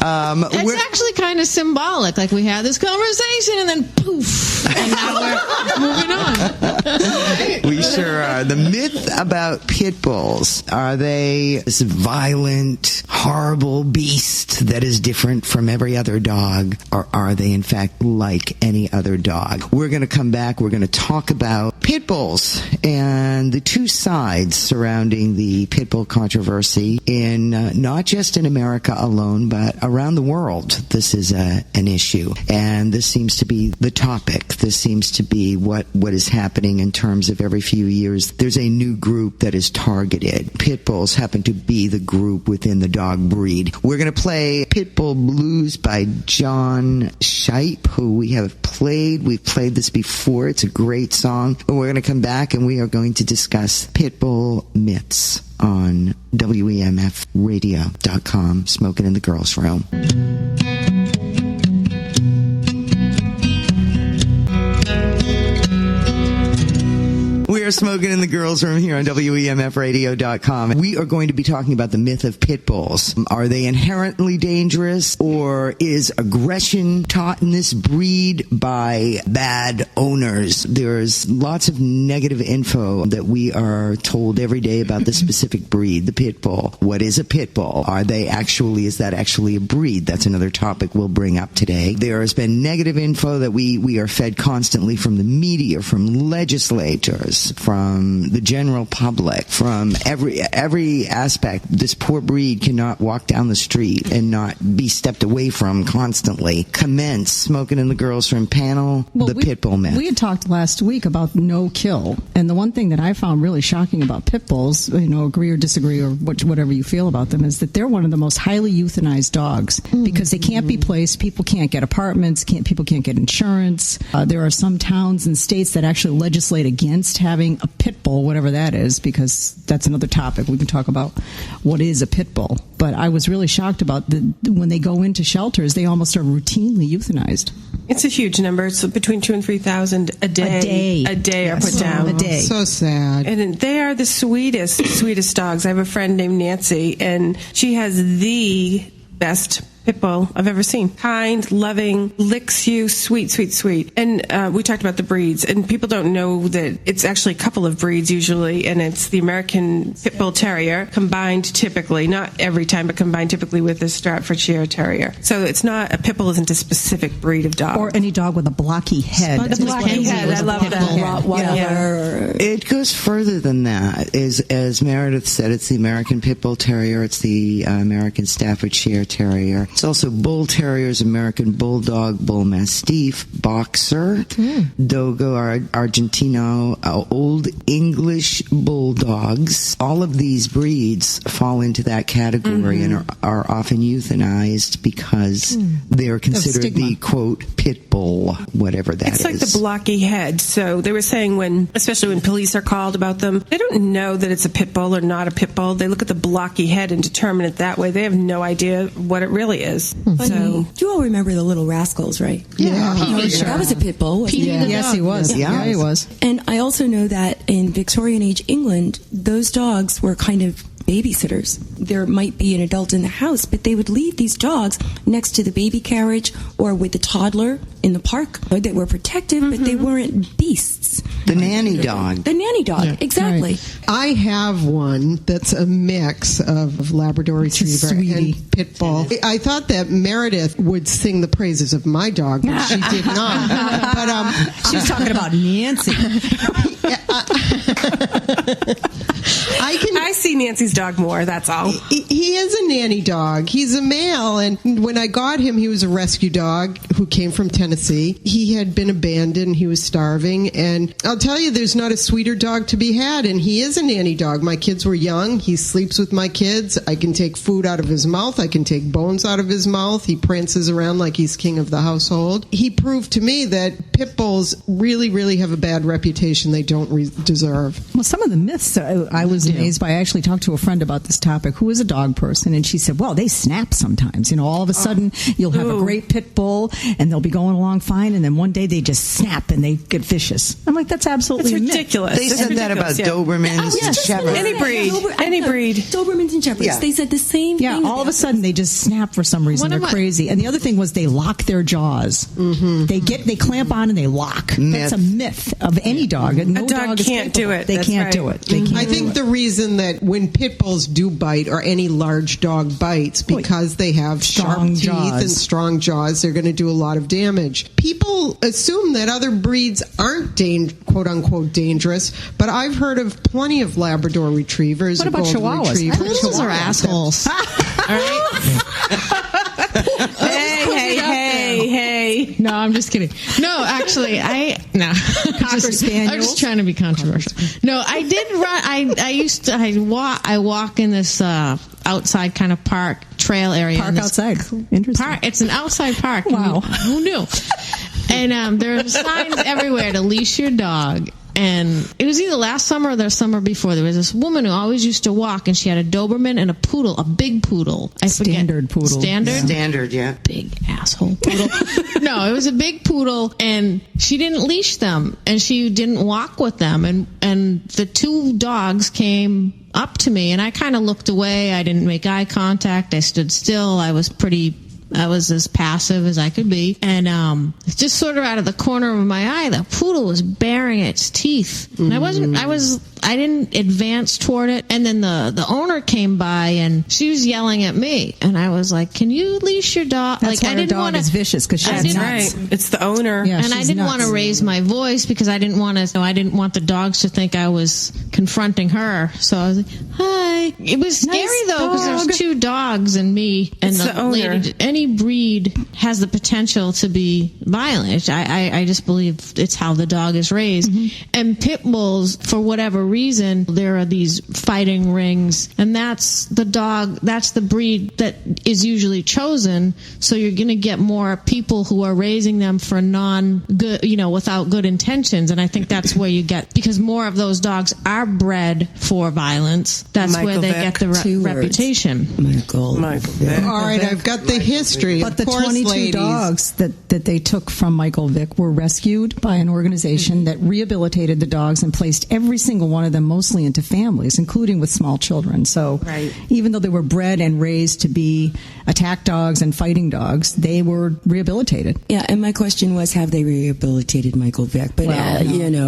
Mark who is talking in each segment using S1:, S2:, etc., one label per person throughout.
S1: It's actually kind of symbolic. Like, we had this conversation and then poof, and now we're moving on.
S2: We sure are. The myth about pit bulls. Are they this violent, horrible beast that is different from every other dog? Or are they, in fact, like any other dog? We're going to come back. We're going to talk about pit bulls and the two sides surrounding the pit bull controversy in not just in America alone, but around the world. This is an issue. And this seems to be the topic. This seems to be what is happening in terms of every few years. There's a new group that is targeted. Pit bulls happen to be the group within the dog breed. We're going to play Pitbull Blues by John Shipe, who we've played this before. It's a great song. And we're going to come back and we are going to discuss Pitbull myths on WEMFradio.com, Smokin' in the Girls' Room. We are Smokin' in the Girls' Room here on WEMFradio.com. We are going to be talking about the myth of pit bulls. Are they inherently dangerous, or is aggression taught in this breed by bad owners? There's lots of negative info that we are told every day about this specific breed, the pit bull. What is a pit bull? Is that actually a breed? That's another topic we'll bring up today. There has been negative info that we are fed constantly from the media, from legislators, from the general public, from every aspect. This poor breed cannot walk down the street and not be stepped away from constantly. Commence Smokin' in the Girls' Room panel, the pit bull myth.
S3: We had talked last week about no kill, and the one thing that I found really shocking about pit bulls, agree or disagree or whatever you feel about them, is that they're one of the most highly euthanized dogs because they can't be placed. People can't get apartments. People can't get insurance. There are some towns and states that actually legislate against having a pit bull, whatever that is, because that's another topic. We can talk about what is a pit bull. But I was really shocked about when they go into shelters, they almost are routinely euthanized.
S4: It's a huge number. It's between 2,000 and 3,000 a day. A day are put down.
S3: A day.
S5: So sad.
S4: And they are the sweetest dogs. I have a friend named Nancy, and she has the best pit bull I've ever seen. Kind, loving, licks you, sweet. And we talked about the breeds, and people don't know that it's actually a couple of breeds usually, and it's the American Pit Bull Terrier combined typically, not every time, but combined typically with the Staffordshire Terrier. So it's not, a pit bull isn't a specific breed of dog.
S3: Or any dog with a blocky head.
S4: The blocky head, I love that.
S2: Rottweiler. It goes further than that. As Meredith said, it's the American Pit Bull Terrier, it's the American Staffordshire Terrier. It's also Bull Terriers, American Bulldog, Bull Mastiff, Boxer, Dogo Argentino, Old English Bulldogs. All of these breeds fall into that category and are often euthanized because they're considered the, quote, pit bull, whatever that is.
S4: It's like the blocky head. So they were saying especially when police are called about them, they don't know that it's a pit bull or not a pit bull. They look at the blocky head and determine it that way. They have no idea what it really is.
S6: So you all remember the Little Rascals, right?
S5: Yeah.
S6: That was a pit bull, wasn't it?
S3: Yes, he was. Yeah, he was.
S6: And I also know that in Victorian age England, those dogs were kind of babysitters. There might be an adult in the house, but they would leave these dogs next to the baby carriage or with the toddler in the park. They were protective, but they weren't beasts.
S2: The nanny dog.
S6: The nanny dog, exactly.
S5: Right. I have one that's a mix of Labrador Retriever and Pit Bull. I thought that Meredith would sing the praises of my dog, but she did not. But
S3: she was talking about Nancy.
S4: I see Nancy's dog more, that's all.
S5: He is a nanny dog. He's a male, and when I got him, he was a rescue dog who came from Tennessee. He had been abandoned. He was starving, and I'll tell you, there's not a sweeter dog to be had, and he is a nanny dog. My kids were young. He sleeps with my kids. I can take food out of his mouth. I can take bones out of his mouth. He prances around like he's king of the household. He proved to me that pit bulls really, really have a bad reputation they don't deserve.
S3: Well, some of the myths I was amazed by. I actually talked to a friend about this topic who is a dog person, and she said, well, they snap sometimes. All of a sudden you'll have a great pit bull and they'll be going along fine, and then one day they just snap and they get vicious. I'm like, that's absolutely
S4: ridiculous.
S2: They said that about Dobermans and Shepherds.
S4: Any breed.
S6: Dobermans and Shepherds.
S2: Yeah.
S6: They said the same thing.
S3: Yeah, all of a sudden they just snap for some reason. They're crazy. And the other thing was they lock their jaws. Mm-hmm. They clamp on and they lock. That's a myth of any dog. No
S4: a dog can't do it.
S3: They can't do it. They can't.
S5: I think the reason that when pit bulls do bite, or any large dog bites, because they have sharp teeth and strong jaws, they're going to do a lot of damage. People assume that other breeds aren't quote unquote dangerous, but I've heard of plenty of Labrador retrievers.
S3: What about Chihuahuas?
S1: Poodles are assholes. All right. Hey. No, I'm just kidding. No, actually, I'm just trying to be controversial. No, I did run. I walk in this outside kind of park trail area.
S3: Park outside. Interesting.
S1: It's an outside park.
S3: Wow.
S1: Who knew? And there are signs everywhere to leash your dog. And it was either last summer or the summer before. There was this woman who always used to walk, and she had a Doberman and a poodle, a big poodle.
S3: Standard poodle.
S2: Standard, yeah.
S1: Big asshole poodle. No, it was a big poodle, and she didn't leash them, and she didn't walk with them. And the two dogs came up to me, and I kind of looked away. I didn't make eye contact. I stood still. I was as passive as I could be. And just sort of out of the corner of my eye, the poodle was baring its teeth. And I didn't advance toward it. And then the owner came by, and she was yelling at me. And I was like, can you leash your dog?
S3: That's why her dog is vicious, because she's nuts.
S4: Right. It's the owner.
S3: Yeah,
S1: and I didn't want to raise my voice because I didn't want the dogs to think I was confronting her. So I was like, hi. It was scary, though, because there's two dogs and me. And
S4: the owner.
S1: Lady. Any breed has the potential to be violent. I just believe it's how the dog is raised. Mm-hmm. And pit bulls, for whatever reason, there are these fighting rings, and that's the breed that is usually chosen. So you're going to get more people who are raising them for without good intentions. And I think that's where you get, because more of those dogs are bred for violence. That's where they get the reputation.
S6: Michael.
S5: All right, I've got the history.
S3: But the 22 dogs that they took from Michael Vick were rescued by an organization that rehabilitated the dogs and placed every single one of them mostly into families, including with small children. So even though they were bred and raised to be attack dogs and fighting dogs, they were rehabilitated.
S6: Yeah, and my question was, have they rehabilitated Michael Vick? But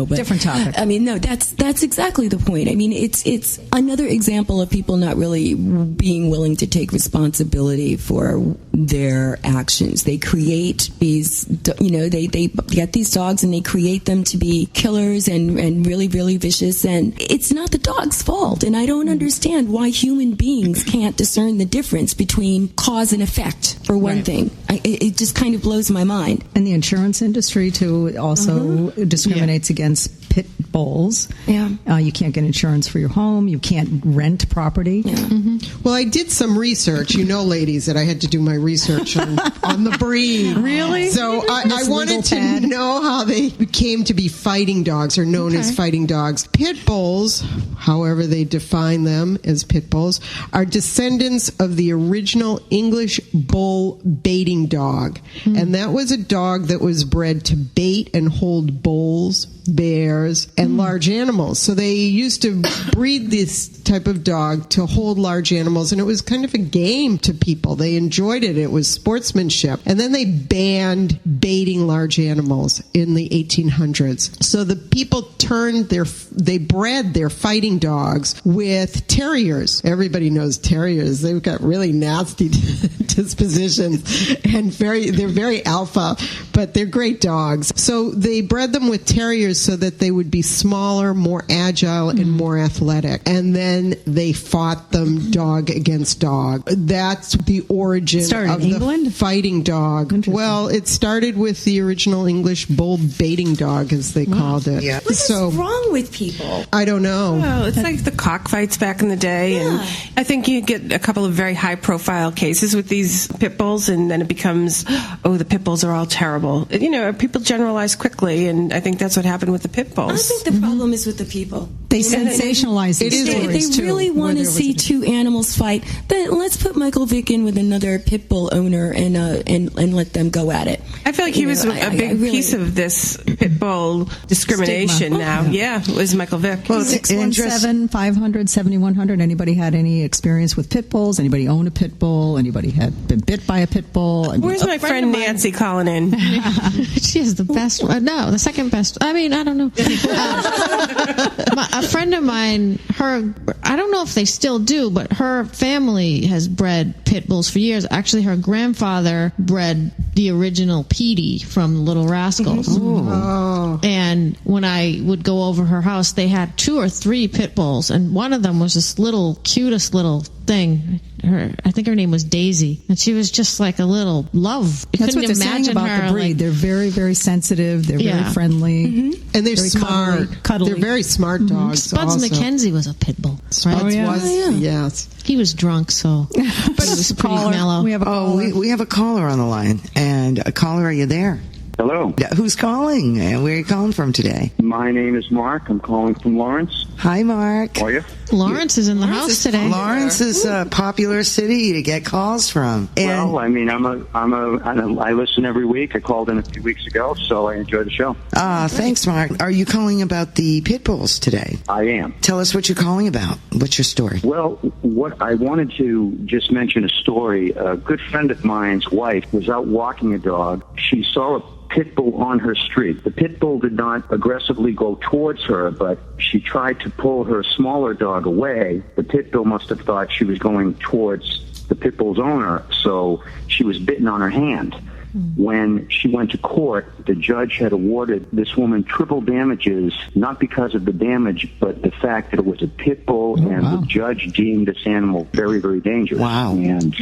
S3: different topic.
S6: I mean, no, that's exactly the point. I mean, it's another example of people not really being willing to take responsibility for their actions. They create these, they get these dogs and they create them to be killers and really, really vicious. And it's not the dog's fault. And I don't understand why human beings can't discern the difference between cause and effect, for one thing. It just kind of blows my mind.
S3: And the insurance industry, too, also discriminates against pit bulls. Yeah. You can't get insurance for your home. You can't rent property.
S6: Yeah.
S3: Mm-hmm.
S5: Well, I did some research. Ladies, that I had to do my research on the breed.
S3: Really?
S5: So I wanted to know how they came to be fighting dogs, or known as fighting dogs. Pit bulls, however they define them as pit bulls, are descendants of the original English bull baiting dog. Mm-hmm. And that was a dog that was bred to bait and hold bulls, bears, and large animals. So they used to breed this type of dog to hold large animals, and it was kind of a game to people. They enjoyed it. It was sportsmanship. And then they banned baiting large animals in the 1800s. So the people they bred their fighting dogs with terriers. Everybody knows terriers. They've got really nasty dispositions, and they're very alpha, but they're great dogs. So they bred them with terriers so that they would be smaller, more agile, and more athletic. And then they fought them dog against dog. That's the origin of the fighting dog. Well, it started with the original English bull baiting dog, as they called it.
S2: Yeah.
S6: What is wrong with people?
S5: I don't know.
S4: Well, it's like the cockfights back in the day. And I think you get a couple of very high-profile cases with these pit bulls, and then it becomes, the pit bulls are all terrible. People generalize quickly, and I think that's what happened with the pit bulls.
S6: I think the problem is with the people.
S3: They sensationalize these stories,
S6: They really want to see two animals fight. Then let's put Michael Vick in with another pit bull owner and let them go at it.
S4: I feel like he was a big piece of this pit bull discrimination now. Yeah, it was Michael Vick.
S3: Well, 617-500-7100. Anybody had any experience with pit bulls? Anybody own a pit bull? Anybody had been bit by a pit bull?
S4: Where's my friend Nancy calling in?
S1: She is the best one. No, the second best. I mean, I don't know. A friend of mine, I don't know if they still do, but her family has bred pit bulls for years. Actually, her grandfather bred the original Petey from Little Rascals.
S5: Oh.
S1: And when I would go over her house, they had 2 or 3 pit bulls, and one of them was this cutest little thing. I think her name was Daisy, and she was just like a little love. You
S3: That's what
S1: couldn't
S3: they're saying
S1: imagine
S3: about
S1: her,
S3: the breed.
S1: like,
S3: they're very, very sensitive. They're very friendly.
S5: And they're
S3: very
S5: smart.
S3: cuddly.
S5: They're very smart dogs.
S1: Spuds
S5: also.
S1: McKenzie was a pit bull. Right?
S5: Spuds yes.
S1: He was drunk, so he was pretty mellow.
S3: We have a caller.
S2: We have a caller on the line. And a caller, are you there?
S7: Hello.
S2: Who's calling? And where are you calling from today?
S7: My name is Mark. I'm calling from Lawrence.
S2: Hi, Mark.
S7: How are you?
S1: Lawrence is in the house today.
S2: Lawrence is a popular city to get calls from. And
S7: Well, I mean, I listen every week. I called in a few weeks ago, so I enjoy the show.
S2: thanks, Mark. Are you calling about the pit bulls today?
S7: I am.
S2: Tell us what you're calling about. What's your story?
S7: Well, what I wanted to just mention a story. A good friend of mine's wife was out walking a dog. She saw a pit bull on her street. The pit bull did not aggressively go towards her, but she tried to pull her smaller dog away. The pit bull must have thought she was going towards the pit bull's owner, so she was bitten on her hand. When she went to court, the judge had awarded this woman triple damages, not because of the damage, but the fact that it was a pit bull, the judge deemed this animal very, very dangerous.
S2: Wow.
S7: And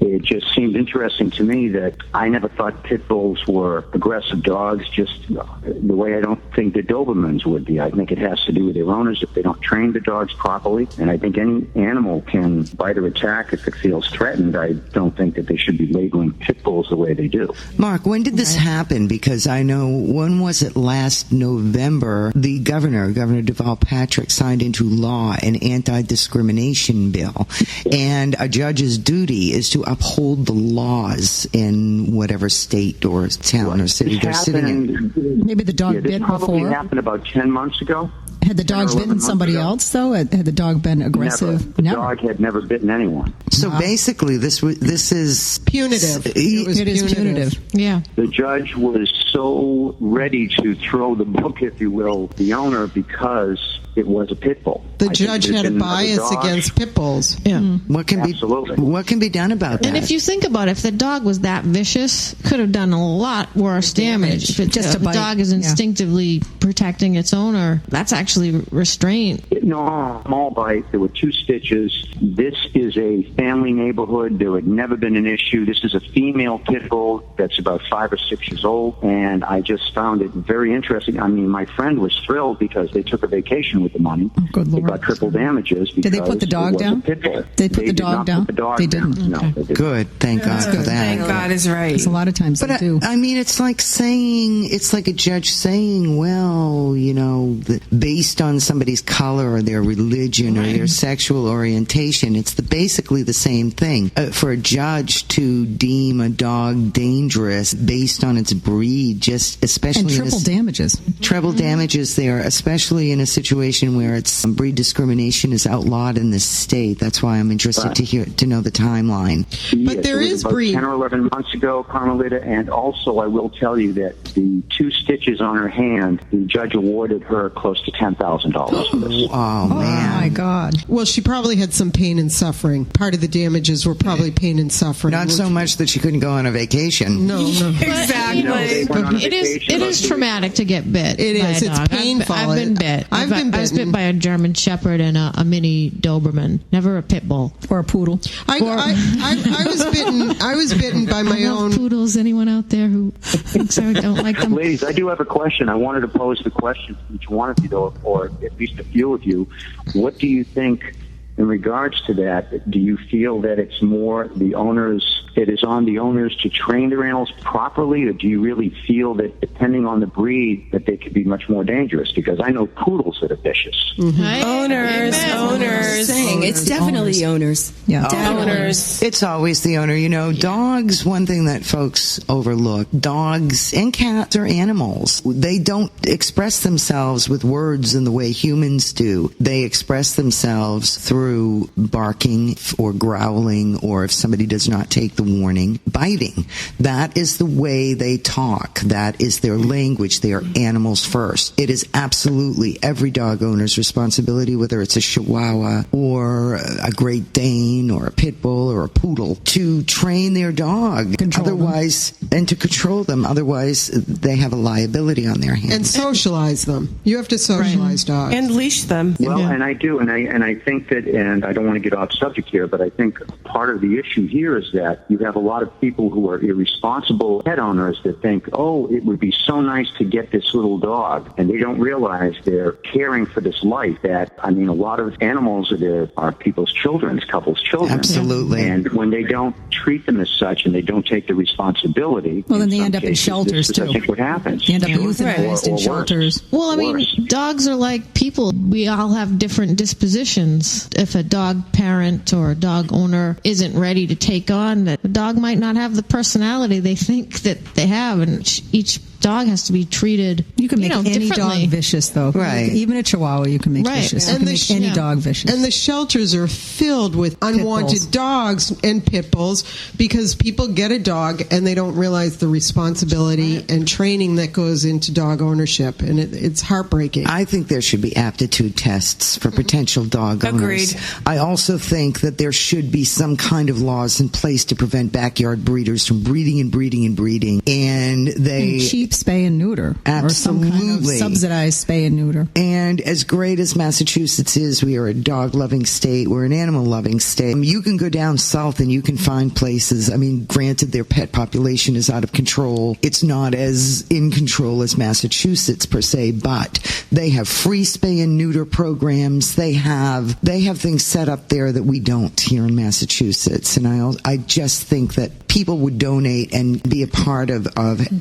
S7: it just seemed interesting to me that I never thought pit bulls were aggressive dogs, just the way I don't think the Dobermans would be. I think it has to do with their owners if they don't train the dogs properly. And I think any animal can bite or attack if it feels threatened. I don't think that they should be labeling pit bulls the way they do.
S2: Mark, when did this happen? Because I know, when was it last November, the Governor Deval Patrick, signed into law an anti-discrimination bill. And a judge's duty is to uphold the laws in whatever state or town or city they're sitting in.
S3: Maybe the dog
S7: this
S3: bit
S7: probably
S3: before.
S7: happened about 10 months ago.
S3: Had the dog bitten somebody else, though? Had the dog been aggressive?
S7: The dog had never bitten anyone.
S2: So basically, this is
S5: punitive.
S3: It is punitive.
S1: Yeah.
S7: The judge was so ready to throw the book, if you will, the owner, because it was a pit bull.
S5: The judge had a bias against pit bulls.
S1: Yeah.
S2: what can be done about that?
S1: And if you think about it, if the dog was that vicious, could have done a lot worse damage. If
S3: Just a
S1: the
S3: bite.
S1: dog is instinctively protecting its owner, that's actually restraint.
S7: No, small bite. There were 2 stitches. This is a family neighborhood. There had never been an issue. This is a female pit bull that's about 5 or 6 years old, and I just found it very interesting. I mean, my friend was thrilled because they took a vacation with the money.
S3: Oh, good
S7: They
S3: Lord.
S7: got triple damages because
S3: Did they put the dog
S7: it was
S3: down?
S7: a pit bull.
S3: They put the dog
S7: did not
S3: down?
S7: Put the dog
S3: They
S7: down.
S3: didn't?
S7: No,
S3: Okay.
S7: they didn't.
S2: Good. Thank God for that.
S4: Thank God is right.
S3: Because a lot of times they do.
S2: I mean, it's like a judge saying, well, based on somebody's color or their religion or their sexual orientation, it's basically the same thing. For a judge to deem a dog dangerous based on its breed, just especially
S3: And triple damages.
S2: Treble damages there, especially in a situation where it's breed discrimination is outlawed in this state. That's why I'm interested to know the timeline.
S5: But there
S7: it was
S5: is
S7: about
S5: breed.
S7: 10 or 11 months ago, Carmelita, and also I will tell you that the 2 stitches on her hand, the judge awarded her close to $10,000 for this.
S2: Oh, man.
S3: Oh, my God.
S5: Well, she probably had some pain and suffering. Part of the damages were probably pain and suffering.
S2: Not so much that she couldn't go on a vacation.
S5: No.
S4: Exactly.
S7: They went on a
S1: It
S7: vacation.
S1: is traumatic to get bit.
S5: It
S1: by
S5: is.
S1: a
S5: It's
S1: dog.
S5: painful.
S1: I've been bit.
S5: I've been
S1: I was bit
S5: bitten.
S1: by a German Shepherd and a mini Doberman. Never a pit bull.
S3: Or a poodle.
S5: I was bitten. I was bitten by my
S1: I love
S5: own.
S1: poodles. Anyone out there who thinks I don't like them?
S7: Ladies, I do have a question. I wanted to pose the question to each one of you, though, or at least a few of you. What do you think in regards to that, do you feel that it's more it is on the owners to train their animals properly, or do you really feel that depending on the breed that they could be much more dangerous? Because I know poodles that are vicious.
S4: Owners.
S6: It's definitely owners.
S3: Yeah.
S4: Owners.
S2: It's always the owner. Dogs, one thing that folks overlook, dogs and cats are animals. They don't express themselves with words in the way humans do. They express themselves through barking or growling, or if somebody does not take the warning, biting. That is the way they talk. That is their language. They are animals first. It is absolutely every dog owner's responsibility, whether it's a Chihuahua or a Great Dane or a Pit Bull or a Poodle, to train their dog. And to control them. Otherwise, they have a liability on their hands.
S5: And socialize them. You have to socialize dogs.
S4: And leash them.
S7: Well, and I do, and I think that, and I don't want to get off subject here, but I think part of the issue here is that you have a lot of people who are irresponsible pet owners that think, oh, it would be so nice to get this little dog, and they don't realize they're caring for this life. That, I mean, a lot of animals are people's children, couples' children.
S2: Absolutely.
S7: And when they don't treat them as such and they don't take the responsibility,
S3: well, then they end up in shelters,
S7: too. I think what happens.
S3: They end up euthanized in shelters.
S1: Well, I mean, dogs are like people. We all have different dispositions. If a dog parent or a dog owner isn't ready to take on that, the dog might not have the personality they think that they have, and each dog has to be treated.
S3: You can make any dog vicious, though.
S2: Right.
S3: Even a Chihuahua, you can make vicious. You can make any dog vicious.
S5: And the shelters are filled with unwanted dogs and pit bulls because people get a dog and they don't realize the responsibility and training that goes into dog ownership, and it's heartbreaking.
S2: I think there should be aptitude tests for potential dog owners.
S4: Agreed.
S2: I also think that there should be some kind of laws in place to prevent backyard breeders from breeding. And they
S3: cheap spay and neuter.
S2: Absolutely.
S3: Or some kind of subsidized spay and neuter.
S2: And as great as Massachusetts is, we are a dog-loving state. We're an animal-loving state. You can go down south and you can find places. I mean, granted, their pet population is out of control. It's not as in control as Massachusetts per se, but they have free spay and neuter programs. They have things set up there that we don't here in Massachusetts. And I just think that people would donate and be a part of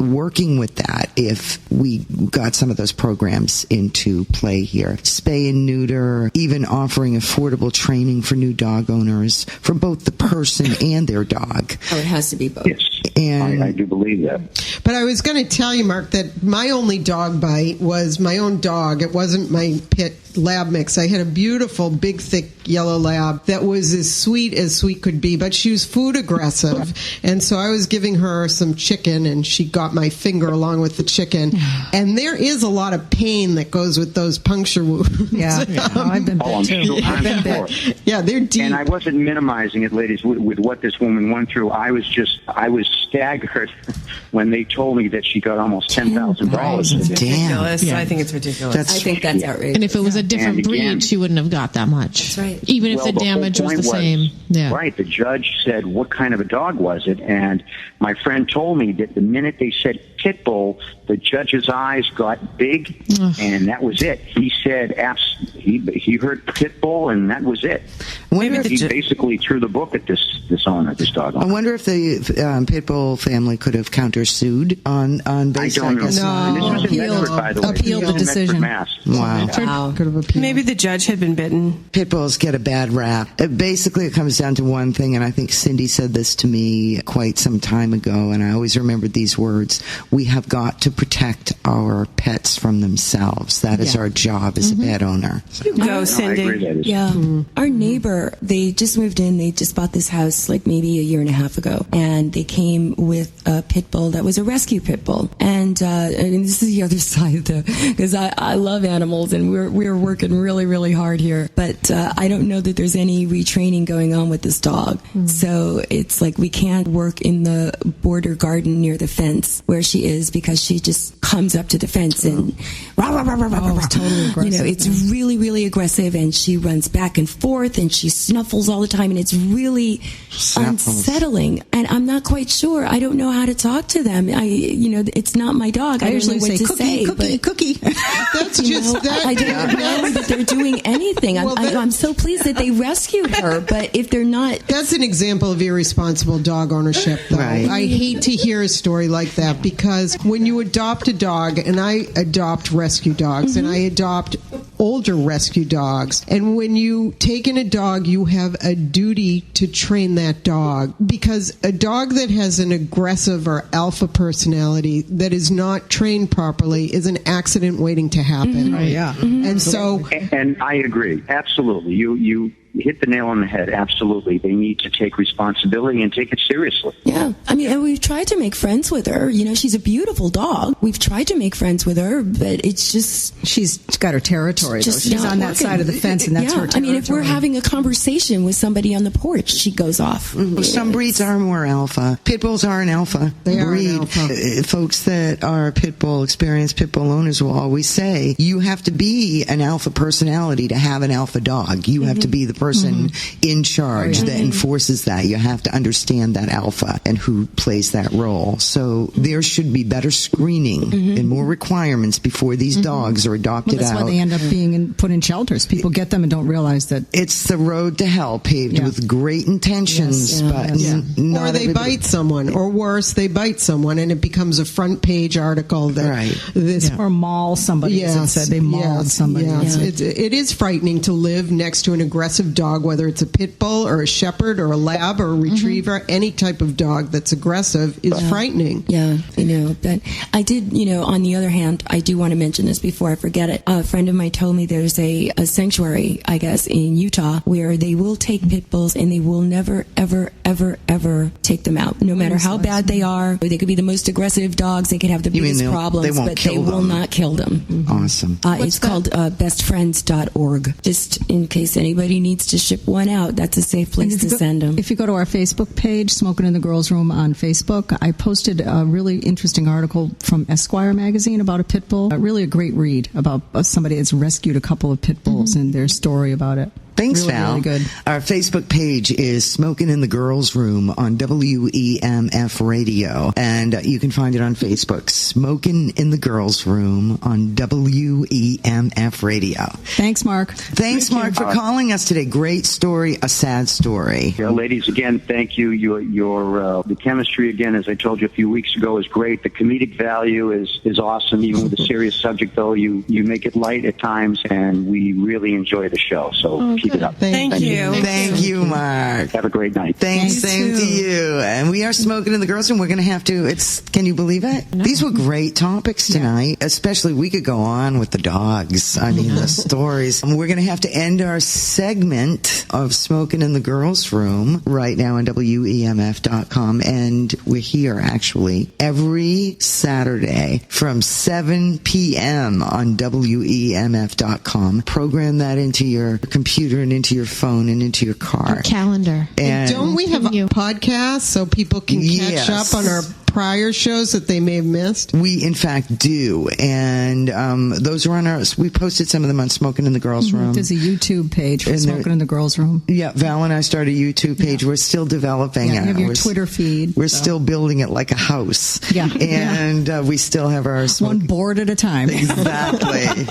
S2: working with that if we got some of those programs into play here. Spay and neuter, even offering affordable training for new dog owners for both the person and their dog.
S6: Oh, it has to be both.
S7: Yes, and I do believe that.
S5: But I was going to tell you, Mark, that my only dog bite was my own dog. It wasn't my pit lab mix. I had a beautiful, big, thick yellow lab that was as sweet could be, but she was food aggressive. And so I was giving her some chicken, and she got my finger along with the chicken. And there is a lot of pain that goes with those puncture wounds.
S3: Yeah. I've been bit too.
S7: I've been bit.
S5: Yeah, they're deep.
S7: And I wasn't minimizing it, ladies, with what this woman went through. I was staggered when they told me that she got almost $10,000.
S4: Ridiculous.
S2: Yeah.
S4: I think it's ridiculous.
S6: I think that's outrageous.
S1: And if it was a different breed, she wouldn't have got that much.
S6: That's right.
S1: Even if the damage was the same. Yeah.
S7: Right. The judge said, what kind of a dog was it? And my friend told me that the minute they said pit bull, the judge's eyes got big, and that was it. He said he heard pit bull, and that was it. He basically threw the book at this dog owner.
S2: I wonder if the pit bull family could have countersued on basis.
S7: I don't know.
S5: No.
S7: This was in Medford, by the way.
S3: Appealed the decision.
S2: Wow.
S5: Could have appealed.
S4: Maybe the judge had been bitten.
S2: Pit bulls get a bad rap. Basically, it comes down to one thing, and I think Cindy said this to me quite some time ago, and I always remembered these words. We have got to protect our pets from themselves. That is our job as a pet owner.
S4: Go, Cindy.
S7: I agree that is.
S6: Yeah. Our neighbor, they just moved in. They just bought this house like maybe a year and a half ago. And they came with a pit bull that was a rescue pit bull. And this is the other side, though, because I love animals and we're working really, really hard here. But I don't know that there's any retraining going on with this dog. So it's like we can't work in the border garden near the fence where she she is because she just comes up to the fence and rah, rah, rah, rah, rah, rah.
S3: Totally aggressive.
S6: You know, it's really, really aggressive, and she runs back and forth, and she snuffles all the time, and it's really unsettling. And I'm not quite sure. I don't know how to talk to them. It's not my dog. I
S3: usually
S6: don't know what to say.
S3: Cookie.
S5: That's just that.
S6: I don't know that they're doing anything. I'm so pleased that they rescued her, but if they're not...
S5: That's an example of irresponsible dog ownership, though.
S2: Right.
S5: I hate to hear a story like that, because when you adopt a dog, and I adopt rescue dogs, and I adopt older rescue dogs, and when you take in a dog, you have a duty to train that dog, because a dog that has an aggressive or alpha personality that is not trained properly is an accident waiting to happen.
S3: Oh, yeah.
S5: And so...
S7: And I agree. Absolutely. You hit the nail on the head. Absolutely. They need to take responsibility and take it seriously.
S6: Yeah. I mean, and we've tried to make friends with her. You know, she's a beautiful dog. We've tried to make friends with her, but it's just...
S3: She's got her territory, though.
S6: just
S3: She's
S6: not
S3: on that
S6: working.
S3: side of the fence, and that's her territory.
S6: I mean, if we're having a conversation with somebody on the porch, she goes off.
S2: Well, some breeds are more alpha. Pit bulls are an alpha
S5: They are an
S2: breed.
S5: alpha.
S2: Folks that are experienced pit bull owners will always say, you have to be an alpha personality to have an alpha dog. You have to be the person in charge that enforces that. You have to understand that alpha and who plays that role. So there should be better screening and more requirements before these dogs are adopted
S3: That's
S2: out.
S3: why they end up being put in shelters. People get them and don't realize that.
S2: It's the road to hell paved with great intentions, but not
S5: or they
S2: everybody-
S5: bite someone, or worse, they bite someone, and it becomes a front page article that this
S3: Or maul somebody, as it said. They mauled somebody.
S5: Yes. It is frightening to live next to an aggressive dog, whether it's a pit bull or a shepherd or a lab or a retriever. Any type of dog that's aggressive is frightening.
S6: Yeah, but I did, on the other hand, I do want to mention this before I forget it. A friend of mine told me there's a sanctuary, I guess, in Utah where they will take pit bulls and they will never, ever, ever, ever take them out. No matter how bad they are, they could be the most aggressive dogs, they could have the biggest problems,
S2: won't
S6: but
S2: kill
S6: they will
S2: them.
S6: not kill them.
S2: Awesome.
S6: It's called bestfriends.org. Just in case anybody needs to ship one out, that's a safe place to send them.
S3: If you go to our Facebook page, Smokin' in the Girls Room on Facebook, I posted a really interesting article from Esquire magazine about a pit bull. Really a great read about somebody that's rescued a couple of pit bulls and their story about it.
S2: Thanks,
S3: really,
S2: Val.
S3: really good.
S2: Our Facebook page is Smokin' in the Girls Room on WEMF Radio. And you can find it on Facebook, Smokin' in the Girls Room on WEMF Radio.
S3: Thanks, Mark.
S2: Thanks, Mark, for calling us today. Great story, a sad story.
S7: Yeah, ladies, again, thank you. The chemistry, again, as I told you a few weeks ago, is great. The comedic value is awesome. Even with a serious subject, though, you make it light at times, and we really enjoy the show. So keep it up.
S5: Thank you.
S2: Thank you, Mark.
S7: Have a great night.
S2: Thanks, same to you. And we are Smoking in the Girls Room. We're going to have to, can you believe it? No. These were great topics tonight, especially we could go on with the dogs. I mean, the stories. We're going to have to end our segment of Smoking in the Girls Room right now on WEMF.com. And we're here, actually, every Saturday from 7 p.m. on WEMF.com. Program that into your computer and into your phone and into your car.
S1: Your calendar.
S5: And don't we have a podcast so people can catch up on our prior shows that they may have missed?
S2: We, in fact, do. And those are on we posted some of them on Smoking in the Girls Room.
S3: There's a YouTube page for Smoking in the Girls Room.
S2: Yeah, Val and I started a YouTube page. We're still developing it.
S3: You have your Twitter feed.
S2: We're still building it like a house.
S3: Yeah.
S2: And we still have our...
S3: One board at a time.
S2: Exactly.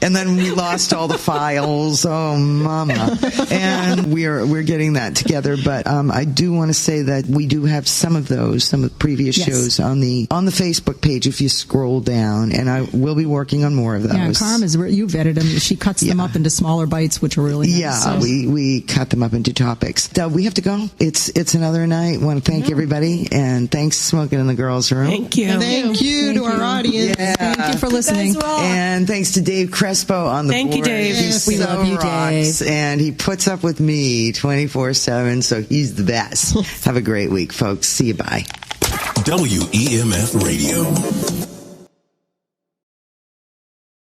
S2: And then we lost all the files. Oh, mama. And we're getting that together. But I do want to say that we do have some of the previous shows on the Facebook page if you scroll down, and I will be working on more of those.
S3: Yeah, you've edited them. She cuts them up into smaller bites, which are really nice.
S2: Yeah, so we cut them up into topics. We have to go. It's another night. I want to thank everybody, and thanks Smoking in the Girls Room.
S4: Thank you.
S5: Thank you to our audience.
S2: Yeah.
S3: Thank you for listening.
S2: And thanks to Dave Crespo on the board.
S4: Thank you, Dave.
S2: He
S6: We love you,
S2: rocks,
S6: Dave.
S2: and he puts up with me 24/7, so he's the best. Have a great week, folks. See you. Bye.
S8: WEMF Radio.